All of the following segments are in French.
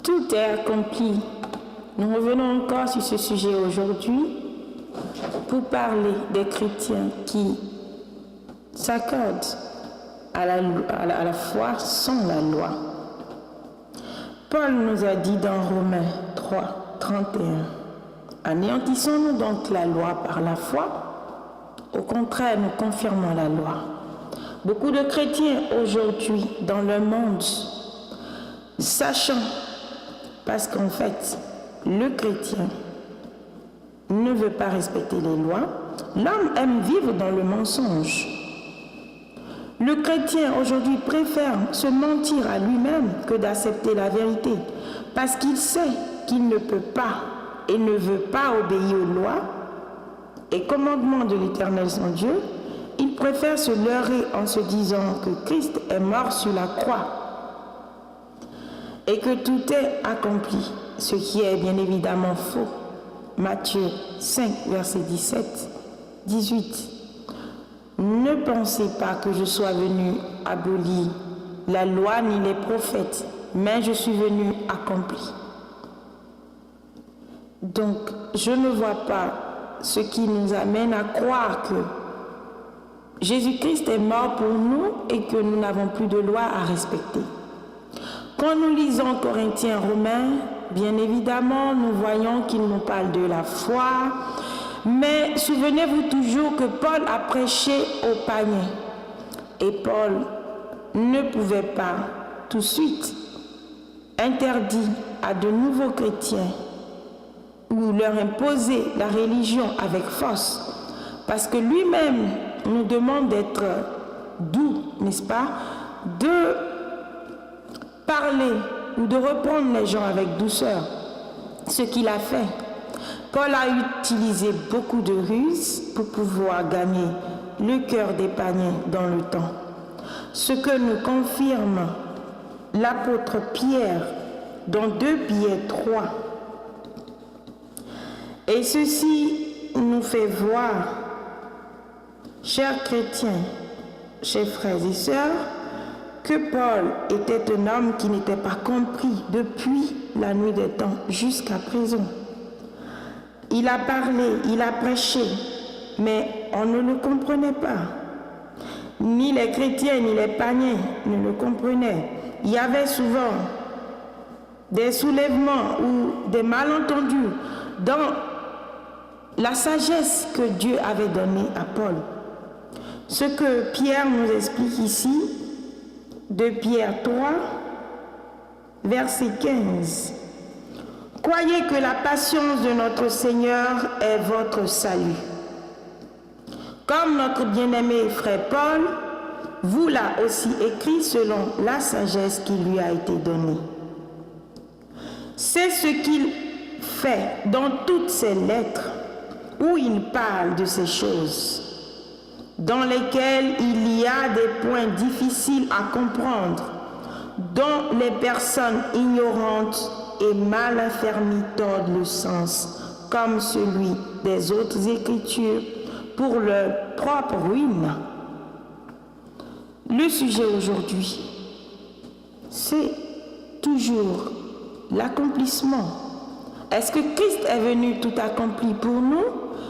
Tout est accompli. Nous revenons encore sur ce sujet aujourd'hui pour parler des chrétiens qui s'accordent à la foi sans la loi. Paul nous a dit dans Romains 3, 31, « Anéantissons-nous donc la loi par la foi? Au contraire, nous confirmons la loi. » Beaucoup de chrétiens aujourd'hui dans le monde, sachant, parce qu'en fait, le chrétien ne veut pas respecter les lois, l'homme aime vivre dans le mensonge. Le chrétien aujourd'hui préfère se mentir à lui-même que d'accepter la vérité, parce qu'il sait qu'il ne peut pas et ne veut pas obéir aux lois et commandements de l'Éternel son Dieu. Il préfère se leurrer en se disant que Christ est mort sur la croix et que tout est accompli, ce qui est bien évidemment faux. Matthieu 5, verset 17, 18. Ne pensez pas que je sois venu abolir la loi ni les prophètes, mais je suis venu accomplir. Donc, je ne vois pas ce qui nous amène à croire que Jésus-Christ est mort pour nous et que nous n'avons plus de loi à respecter. Quand nous lisons Corinthiens, Romains, bien évidemment, nous voyons qu'il nous parle de la foi, mais souvenez-vous toujours que Paul a prêché aux païens et Paul ne pouvait pas tout de suite interdire à de nouveaux chrétiens ou leur imposer la religion avec force, parce que lui-même nous demande d'être doux, n'est-ce pas, de parler ou de reprendre les gens avec douceur, ce qu'il a fait. Paul a utilisé beaucoup de ruses pour pouvoir gagner le cœur des païens dans le temps. Ce que nous confirme l'apôtre Pierre dans 2 Pierre 3. Et ceci nous fait voir, chers chrétiens, chers frères et sœurs, que Paul était un homme qui n'était pas compris depuis la nuit des temps jusqu'à présent. Il a parlé, il a prêché, mais on ne le comprenait pas. Ni les chrétiens, ni les païens ne le comprenaient. Il y avait souvent des soulèvements ou des malentendus dans la sagesse que Dieu avait donnée à Paul. Ce que Pierre nous explique ici, de Pierre 3, verset 15. Croyez que la patience de notre Seigneur est votre salut. Comme notre bien-aimé frère Paul vous l'a aussi écrit selon la sagesse qui lui a été donnée. C'est ce qu'il fait dans toutes ses lettres où il parle de ces choses, dans lesquelles il y a des points difficiles à comprendre, dont les personnes ignorantes et mal affermies tordent le sens, comme celui des autres Écritures, pour leur propre ruine. Le sujet aujourd'hui, c'est toujours l'accomplissement. Est-ce que Christ est venu tout accompli pour nous?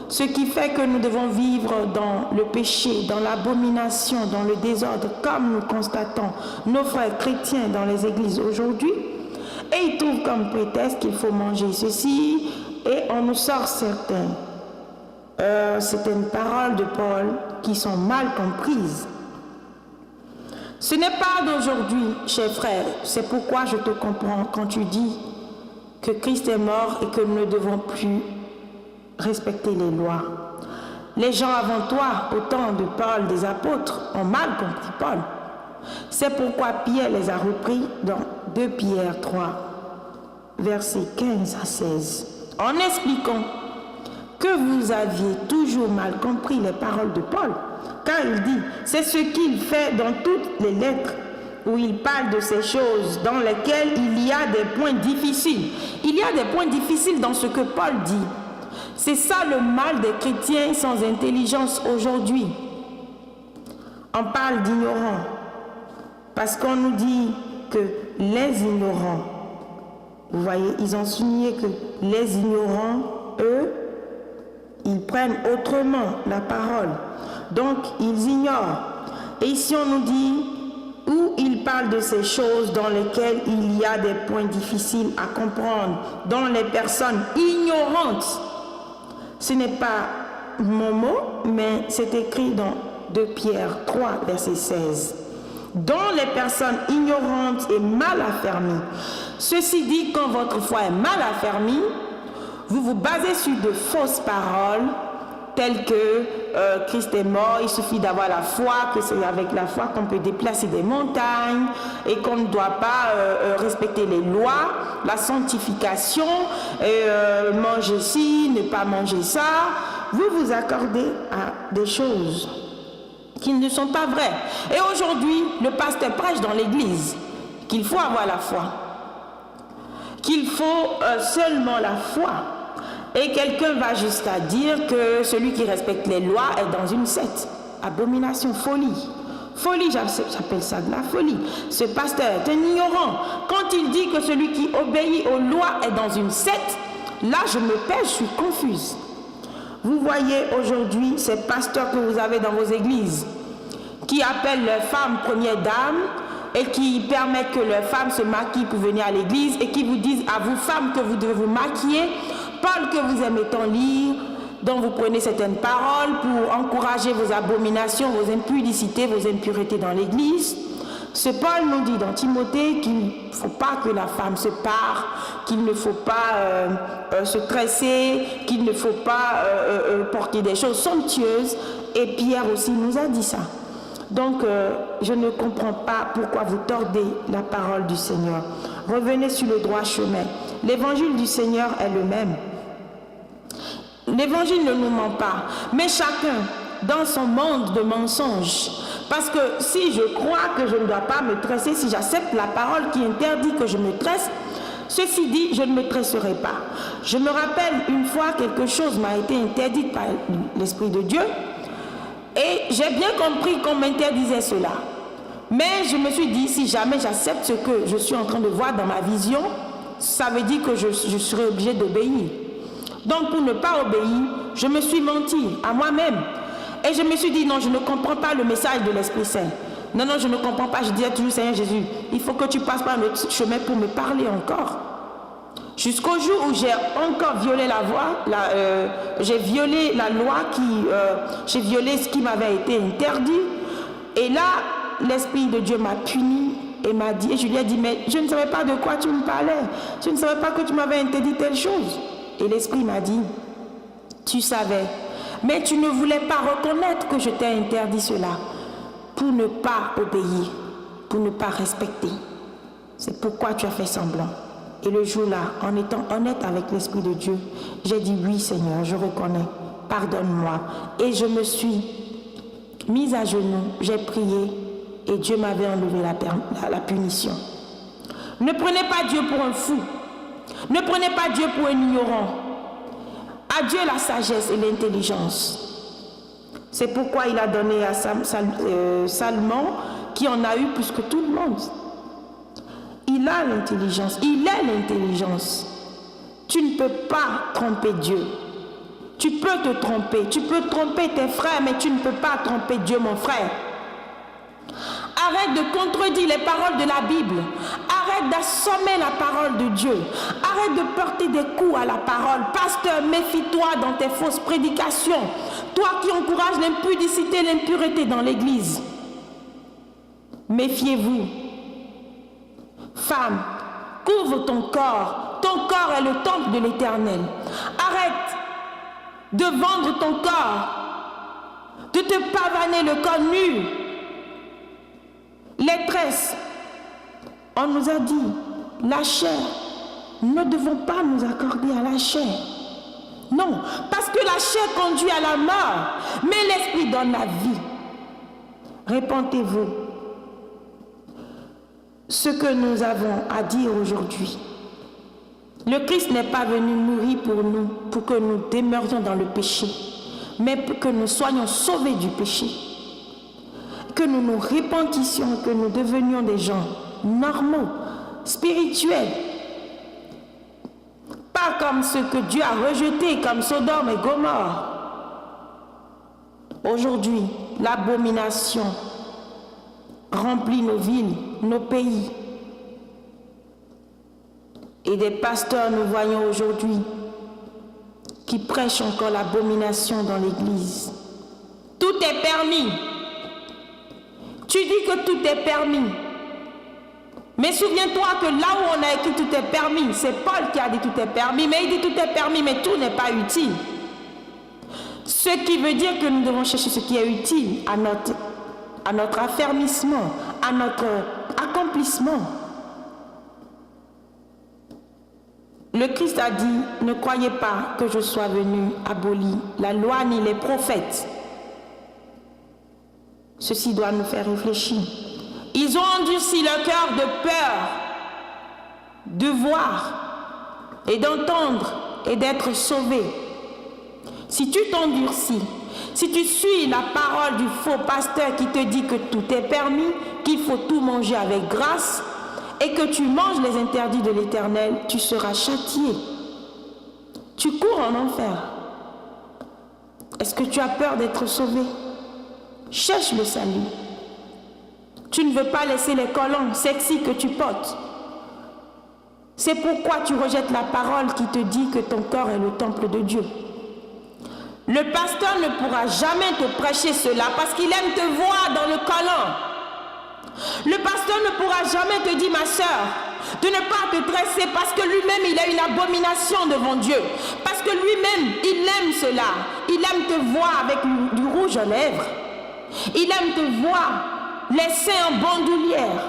Ce qui fait que nous devons vivre dans le péché, dans l'abomination, dans le désordre, comme nous constatons nos frères chrétiens dans les églises aujourd'hui. Et ils trouvent comme prétexte qu'il faut manger ceci, et on nous sort certaines paroles de Paul qui sont mal comprises. Ce n'est pas d'aujourd'hui, chers frères, c'est pourquoi je te comprends quand tu dis que Christ est mort et que nous ne devons plus respecter les lois. Les gens avant toi, au temps de Paul, des apôtres, ont mal compris Paul. C'est pourquoi Pierre les a repris dans 2 Pierre 3, versets 15 à 16, en expliquant que vous aviez toujours mal compris les paroles de Paul, car il dit, c'est ce qu'il fait dans toutes les lettres, où il parle de ces choses dans lesquelles il y a des points difficiles. Il y a des points difficiles dans ce que Paul dit. C'est ça le mal des chrétiens sans intelligence aujourd'hui. On parle d'ignorants parce qu'on nous dit que les ignorants Vous voyez, ils ont souligné que les ignorants, eux, ils prennent autrement la parole. Donc, ils ignorent. Et ici, on nous dit où il parle de ces choses dans lesquelles il y a des points difficiles à comprendre, dont les personnes ignorantes. Ce n'est pas mon mot, mais c'est écrit dans 2 Pierre 3, verset 16. Dont les personnes ignorantes et mal affermies. Ceci dit, quand votre foi est mal affermie, vous vous basez sur de fausses paroles, telles que Christ est mort, il suffit d'avoir la foi, que c'est avec la foi qu'on peut déplacer des montagnes et qu'on ne doit pas respecter les lois, la sanctification, manger ci, ne pas manger ça. Vous vous accordez à des choses qui ne sont pas vraies. Et aujourd'hui, le pasteur prêche dans l'église qu'il faut avoir la foi, qu'il faut seulement la foi. Et quelqu'un va jusqu'à dire que celui qui respecte les lois est dans une secte. Abomination, folie. Folie, j'appelle ça de la folie. Ce pasteur est un ignorant. Quand il dit que celui qui obéit aux lois est dans une secte, là je me perds, je suis confuse. Vous voyez aujourd'hui ces pasteurs que vous avez dans vos églises qui appellent leurs femmes premières dames et qui permettent que leurs femmes se maquillent pour venir à l'église et qui vous disent à vous femmes que vous devez vous maquiller. Paul que vous aimez tant lire, dont vous prenez certaines paroles pour encourager vos abominations, vos impudicités, vos impuretés dans l'église. Ce Paul nous dit dans Timothée qu'il ne faut pas que la femme se pare, qu'il ne faut pas se tresser, qu'il ne faut pas porter des choses somptueuses. Et Pierre aussi nous a dit ça. Donc, je ne comprends pas pourquoi vous tordez la parole du Seigneur. Revenez sur le droit chemin. L'évangile du Seigneur est le même. L'évangile ne nous ment pas, mais chacun dans son monde de mensonges. Parce que si je crois que je ne dois pas me tresser, si j'accepte la parole qui interdit que je me tresse, ceci dit, je ne me tresserai pas. Je me rappelle une fois quelque chose m'a été interdit par l'Esprit de Dieu et j'ai bien compris qu'on m'interdisait cela. Mais je me suis dit, si jamais j'accepte ce que je suis en train de voir dans ma vision, ça veut dire que je serai obligé d'obéir. Donc pour ne pas obéir, je me suis menti à moi-même. Et je me suis dit, non, je ne comprends pas le message de l'Esprit Saint. Non, je ne comprends pas. Je disais toujours, Seigneur Jésus, il faut que tu passes par notre chemin pour me parler encore. Jusqu'au jour où j'ai encore violé la voie, j'ai violé la loi, j'ai violé ce qui m'avait été interdit. Et là, l'Esprit de Dieu m'a puni et m'a dit, et je lui ai dit, mais je ne savais pas de quoi tu me parlais. Je ne savais pas que tu m'avais interdit telle chose. Et l'Esprit m'a dit, tu savais, mais tu ne voulais pas reconnaître que je t'ai interdit cela pour ne pas obéir, pour ne pas respecter. C'est pourquoi tu as fait semblant. Et le jour-là, en étant honnête avec l'Esprit de Dieu, j'ai dit, oui Seigneur, je reconnais, pardonne-moi. Et je me suis mise à genoux, j'ai prié et Dieu m'avait enlevé la punition. Ne prenez pas Dieu pour un fou. Ne prenez pas Dieu pour un ignorant. À Dieu la sagesse et l'intelligence. C'est pourquoi il a donné à Salomon, qui en a eu plus que tout le monde. Il a l'intelligence, il est l'intelligence. Tu ne peux pas tromper Dieu. Tu peux te tromper, tu peux tromper tes frères, mais tu ne peux pas tromper Dieu, mon frère. Arrête de contredire les paroles de la Bible. Arrête d'assommer la parole de Dieu. Arrête de porter des coups à la parole. Pasteur, méfie-toi dans tes fausses prédications. Toi qui encourages l'impudicité et l'impureté dans l'église. Méfiez-vous. Femme, couvre ton corps. Ton corps est le temple de l'Éternel. Arrête de vendre ton corps, de te pavaner le corps nu. Les tresses, on nous a dit, la chair, nous ne devons pas nous accorder à la chair. Non, parce que la chair conduit à la mort, mais l'esprit donne la vie. Répentez-vous. Ce que nous avons à dire aujourd'hui, le Christ n'est pas venu mourir pour nous, pour que nous demeurions dans le péché, mais pour que nous soyons sauvés du péché. Que nous nous repentissions, que nous devenions des gens normaux, spirituels, comme ceux que Dieu a rejetés, comme Sodome et Gomorrhe. Aujourd'hui, l'abomination remplit nos villes, nos pays. Et des pasteurs, nous voyons aujourd'hui, qui prêchent encore l'abomination dans l'église. Tout est permis. Tu dis que tout est permis. Mais souviens-toi que là où on a écrit tout est permis, c'est Paul qui a dit tout est permis, mais il dit tout est permis, mais tout n'est pas utile. Ce qui veut dire que nous devons chercher ce qui est utile à notre affermissement, à notre accomplissement. Le Christ a dit, ne croyez pas que je sois venu abolir la loi ni les prophètes. Ceci doit nous faire réfléchir. Ils ont endurci leur cœur de peur de voir et d'entendre et d'être sauvés. Si tu t'endurcis, si tu suis la parole du faux pasteur qui te dit que tout est permis, qu'il faut tout manger avec grâce, et que tu manges les interdits de l'Éternel, tu seras châtié. Tu cours en enfer. Est-ce que tu as peur d'être sauvé? Cherche le salut. Tu ne veux pas laisser les collants sexy que tu portes. C'est pourquoi tu rejettes la parole qui te dit que ton corps est le temple de Dieu. Le pasteur ne pourra jamais te prêcher cela parce qu'il aime te voir dans le collant. Le pasteur ne pourra jamais te dire, ma soeur, de ne pas te dresser parce que lui-même, il a une abomination devant Dieu. Parce que lui-même, il aime cela. Il aime te voir avec du rouge aux lèvres. Il aime te voir les seins en bandoulière.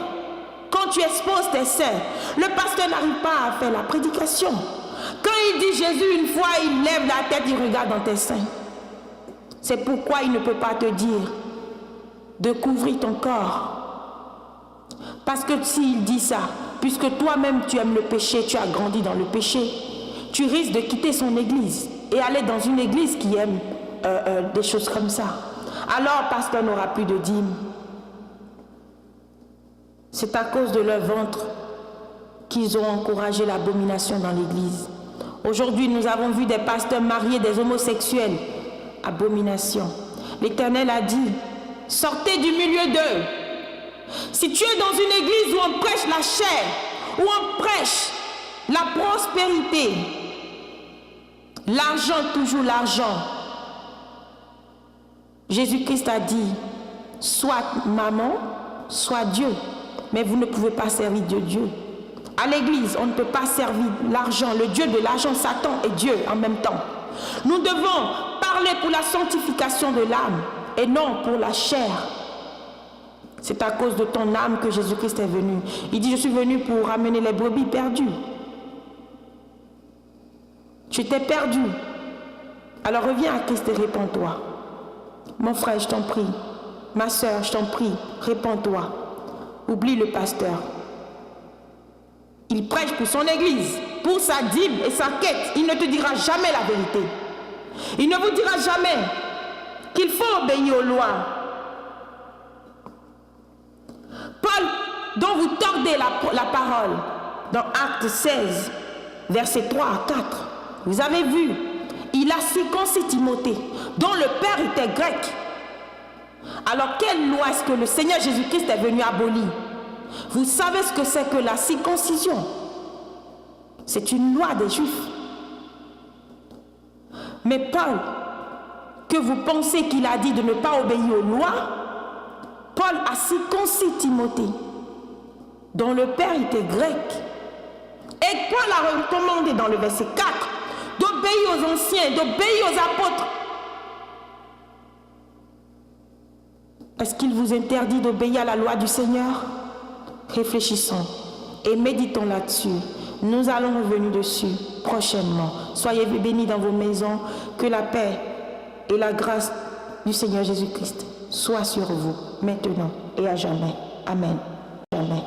Quand tu exposes tes seins, le pasteur n'arrive pas à faire la prédication. Quand il dit Jésus une fois, il lève la tête, il regarde dans tes seins. C'est pourquoi il ne peut pas te dire de couvrir ton corps. Parce que s'il dit ça, puisque toi-même tu aimes le péché, tu as grandi dans le péché, tu risques de quitter son église et aller dans une église qui aime des choses comme ça. Alors, pasteur n'aura plus de dîmes. C'est à cause de leur ventre qu'ils ont encouragé l'abomination dans l'église. Aujourd'hui, nous avons vu des pasteurs marier des homosexuels. Abomination. L'Éternel a dit, sortez du milieu d'eux. Si tu es dans une église où on prêche la chair, où on prêche la prospérité, l'argent, toujours l'argent, Jésus-Christ a dit, soit maman, soit Dieu, mais vous ne pouvez pas servir Dieu. À l'église, on ne peut pas servir l'argent, le Dieu de l'argent, Satan et Dieu en même temps. Nous devons parler pour la sanctification de l'âme et non pour la chair. C'est à cause de ton âme que Jésus-Christ est venu. Il dit, je suis venu pour ramener les brebis perdues. Tu t'es perdu. Alors reviens à Christ et répands-toi. Mon frère, je t'en prie. Ma soeur, je t'en prie, répands-toi. Oublie le pasteur. Il prêche pour son église, pour sa dîme et sa quête. Il ne te dira jamais la vérité. Il ne vous dira jamais qu'il faut obéir aux lois. Paul, dont vous tordez la parole, dans Actes 16, versets 3 à 4, vous avez vu, il a circoncis Timothée, dont le père était grec. Alors, quelle loi est-ce que le Seigneur Jésus-Christ est venu abolir? Vous savez ce que c'est que la circoncision? C'est une loi des Juifs. Mais Paul, que vous pensez qu'il a dit de ne pas obéir aux lois, Paul a circoncis Timothée, dont le père était grec. Et Paul a recommandé dans le verset 4 d'obéir aux anciens, d'obéir aux apôtres. Est-ce qu'il vous interdit d'obéir à la loi du Seigneur? Réfléchissons et méditons là-dessus. Nous allons revenir dessus prochainement. Soyez bénis dans vos maisons. Que la paix et la grâce du Seigneur Jésus-Christ soient sur vous, maintenant et à jamais. Amen. Amen.